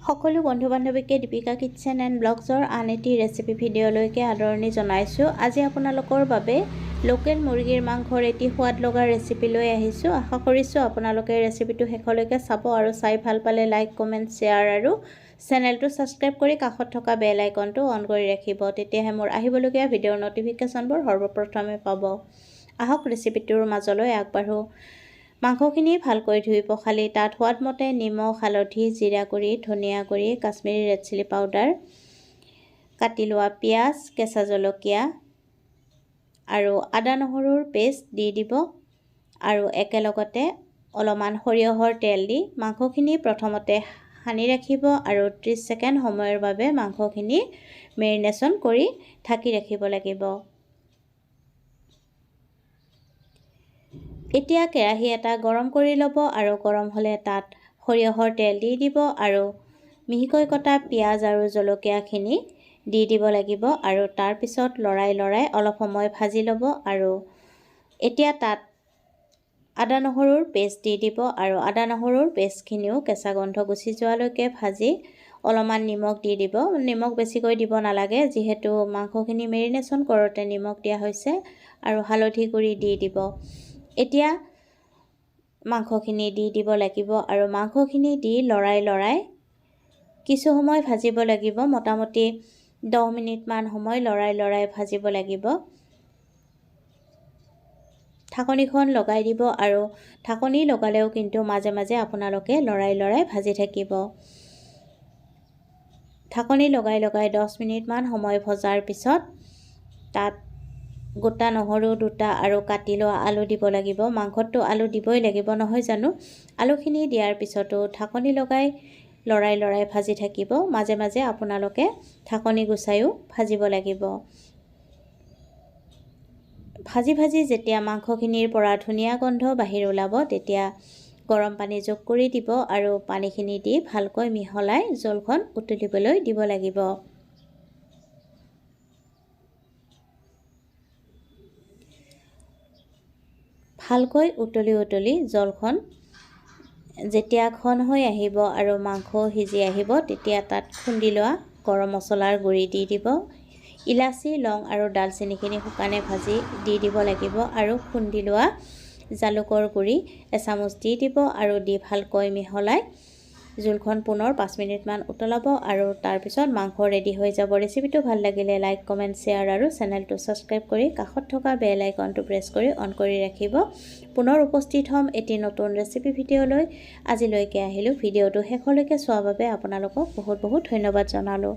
সকলো বন্ধু বান্ধৱীকে Deepika kitchen and ব্লগছৰ আন এটি ৰেচিপি ভিডিঅ'লৈকে আদৰণি জনাইছোঁ। আজি আপোনালোকৰ বাবে লোকেল মুৰ্গীৰ মাংসৰ এটি সোৱাদ লগা ৰেচিপি লৈ আহিছোঁ। আশা কৰিছোঁ আপোনালোকে ৰেচিপিটো শেষলৈকে চাব আৰু চাই ভাল পালে লাইক, কমেণ্ট, শ্বেয়াৰ আৰু চেনেলটো ছাবস্ক্ৰাইব কৰি কাষত থকা বেল আইকনটো অন কৰি ৰাখিব। তেতিয়াহে মোৰ আহিবলগীয়া ভিডিঅ'ৰ নটিফিকেশ্যনবোৰ সৰ্বপ্ৰথমে পাব। আহক ৰেচিপিটোৰ মাজলৈ আগবাঢ়ো। মাংসখিনি ভালকৈ ধুই পখালি তাত সোৱাদমতে নিমখ, হালধি, জিৰা গুড়ি, ধনিয়া গুড়ি, কাশ্মীৰী ৰেড চিলি পাউডাৰ, কাটি লোৱা পিঁয়াজ, কেঁচা জলকীয়া আৰু আদা নহৰুৰ পেষ্ট দি দিব আৰু একেলগতে অলপমান সৰিয়হৰ তেল দি মাংসখিনি প্ৰথমতে সানি ৰাখিব আৰু 30 ছেকেণ্ড সময়ৰ বাবে মাংসখিনি মেৰিনেশ্যন কৰি ঢাকি ৰাখিব লাগিব। এতিয়া কেৰাহী এটা গৰম কৰি ল'ব আৰু গৰম হ'লে তাত সৰিয়হৰ তেল দি দিব আৰু মিহিকৈ কটা পিঁয়াজ আৰু জলকীয়াখিনি দি দিব লাগিব আৰু তাৰ পিছত লৰাই অলপ সময় ভাজি ল'ব আৰু এতিয়া তাত আদা নহৰুৰ পেষ্ট দি দিব আৰু আদা নহৰুৰ পেষ্টখিনিও কেঁচা গন্ধ গুচি যোৱালৈকে ভাজি অলপমান নিমখ দি দিব। নিমখ বেছিকৈ দিব নালাগে যিহেতু মাংসখিনি মেৰিনেশ্যন কৰোঁতে নিমখ দিয়া হৈছে আৰু হালধি গুড়ি দি দিব। এতিয়া মাংসখিনি দি দিব লাগিব আৰু মাংসখিনি দি লৰাই কিছু সময় ভাজিব লাগিব। মোটামুটি 10 মিনিটমান সময় লৰাই ভাজিব লাগিব। ঢাকনিখন লগাই দিব আৰু ঢাকনি লগালেও কিন্তু মাজে মাজে আপোনালোকে লৰাই ভাজি থাকিব। ঢাকনি লগাই 10 মিনিটমান সময় ভজাৰ পিছত তাত গোটা নহৰু দুটা আৰু কাটি লোৱা আলু দিব লাগিব। মাংসতটো আলু দিবই লাগিব নহয় জানো। আলুখিনি দিয়াৰ পিছতো ঢাকনি লগাই লৰাই ভাজি থাকিব। মাজে মাজে আপোনালোকে ঢাকনি গুচাইও ভাজিব লাগিব। ভাজি যেতিয়া মাংসখিনিৰ পৰা ধুনীয়া গন্ধ বাহিৰ ওলাব তেতিয়া গৰম পানী যোগ কৰি দিব আৰু পানীখিনি দি ভালকৈ মিহলাই জোলখন উতলিবলৈ দিব লাগিব। ভালকৈ উতলি জলখন যেতিয়া ঘন হৈ আহিব আৰু মাংস সিজি আহিব তেতিয়া তাত খুন্দি লোৱা গৰম মছলাৰ গুড়ি দি দিব। ইলাচি, লং আৰু ডালচেনিখিনি শুকানে ভাজি দি দিব লাগিব আৰু খুন্দি লোৱা জালুকৰ গুড়ি এচামুচ দি দিব আৰু দি ভালকৈ মিহলাই জোলখন পুনৰ 5 মিনিটমান উতলাব আৰু তাৰপিছত মাংস ৰেডি হৈ যাব। ৰেচিপিটো ভাল লাগিলে লাইক, কমেণ্ট, শ্বেয়াৰ আৰু চেনেলটো ছাবস্ক্ৰাইব কৰি কাষত থকা বেল আইকনটো প্ৰেছ কৰি অন কৰি ৰাখিব। পুনৰ উপস্থিত হ'ম এটি নতুন ৰেচিপি ভিডিঅ'লৈ। আজিলৈকে আহিলোঁ। ভিডিঅ'টো শেষলৈকে চোৱাৰ বাবে আপোনালোকক বহুত ধন্যবাদ জনালোঁ।